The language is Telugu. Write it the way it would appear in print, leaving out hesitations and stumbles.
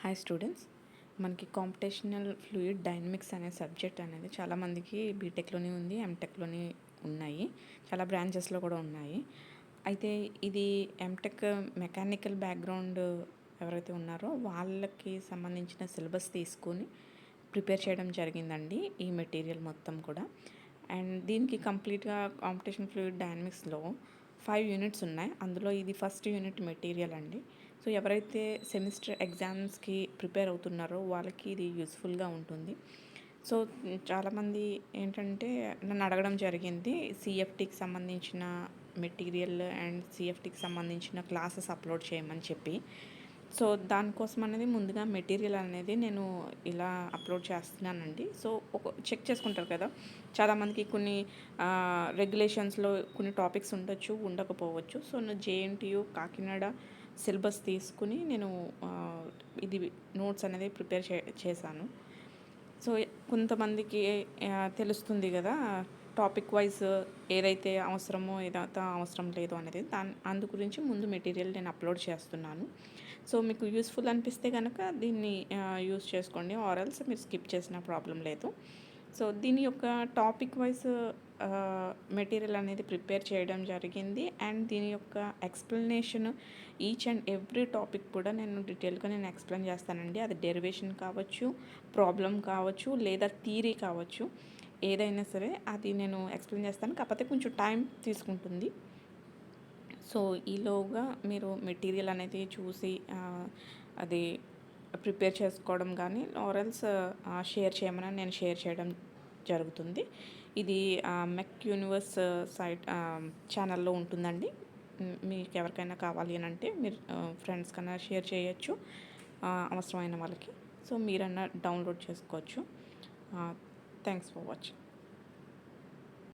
హాయ్ స్టూడెంట్స్, మనకి కాంపిటేషనల్ ఫ్లూయిడ్ డైనమిక్స్ అనే సబ్జెక్ట్ అనేది చాలామందికి బీటెక్లోనే ఉంది, ఎంటెక్లోనే ఉన్నాయి, చాలా బ్రాంచెస్లో కూడా ఉన్నాయి. అయితే ఇది ఎంటెక్ మెకానికల్ బ్యాక్గ్రౌండ్ ఎవరైతే ఉన్నారో వాళ్ళకి సంబంధించిన సిలబస్ తీసుకొని ప్రిపేర్ చేయడం జరిగిందండి ఈ మెటీరియల్ మొత్తం కూడా. అండ్ దీనికి కంప్లీట్గా కాంపిటీషన్ ఫ్లూయిడ్ డైనమిక్స్లో 5 యూనిట్స్ ఉన్నాయి. అందులో ఇది ఫస్ట్ యూనిట్ మెటీరియల్ అండి. సో ఎవరైతే సెమిస్టర్ ఎగ్జామ్స్కి ప్రిపేర్ అవుతున్నారో వాళ్ళకి ఇది యూస్ఫుల్గా ఉంటుంది. సో చాలామంది ఏంటంటే నన్ను అడగడం జరిగింది సిఎఫ్టీకి సంబంధించిన మెటీరియల్ అండ్ సిఎఫ్టీకి సంబంధించిన క్లాసెస్ అప్లోడ్ చేయమని చెప్పి. సో దానికోసం అనేది ముందుగా మెటీరియల్ అనేది నేను ఇలా అప్లోడ్ చేస్తున్నానండి. సో చెక్ చేసుకుంటారు కదా, చాలామందికి కొన్ని రెగ్యులేషన్స్లో కొన్ని టాపిక్స్ ఉండొచ్చు, ఉండకపోవచ్చు. సో నేను జేఎన్టీయు కాకినాడ సిలబస్ తీసుకుని నేను ఇది నోట్స్ అనేది ప్రిపేర్ చేశాను. సో కొంతమందికి తెలుస్తుంది కదా టాపిక్ వైజ్ ఏదైతే అవసరమో ఏదైతే అవసరం లేదు అనేది, అందు గురించి ముందు మెటీరియల్ నేను అప్లోడ్ చేస్తున్నాను. సో మీకు యూస్ఫుల్ అనిపిస్తే కనుక దీన్ని యూస్ చేసుకోండి, ఆర్ఎల్స్ మీరు స్కిప్ చేసిన ప్రాబ్లం లేదు. సో దీని యొక్క టాపిక్ వైజ్ మెటీరియల్ అనేది ప్రిపేర్ చేయడం జరిగింది. అండ్ దీని యొక్క explanation each and every topic కూడా నేను డీటెయిల్గా ఎక్స్ప్లెయిన్ చేస్తానండి. అది డెరివేషన్ కావచ్చు, ప్రాబ్లం కావచ్చు, లేదా థియరీ కావచ్చు, ఏదైనా సరే అది నేను ఎక్స్ప్లెయిన్ చేస్తాను. కాకపోతే కొంచెం టైం తీసుకుంటుంది. సో ఈలోగా మీరు మెటీరియల్ అనేది చూసి అది ప్రిపేర్ చేసుకోవడం కానీ ఆర్ఎల్స్ షేర్ చేయమని నేను షేర్ చేయడం జరుగుతుంది. ఇది మెక్ యూనివర్స్ సైట్ ఛానల్లో ఉంటుందండి. మీకు ఎవరికైనా కావాలి అని అంటే మీరు ఫ్రెండ్స్ కన్నా షేర్ చేయొచ్చు అవసరమైన వాళ్ళకి. సో మీరన్నా డౌన్లోడ్ చేసుకోవచ్చు. Thanks for watching.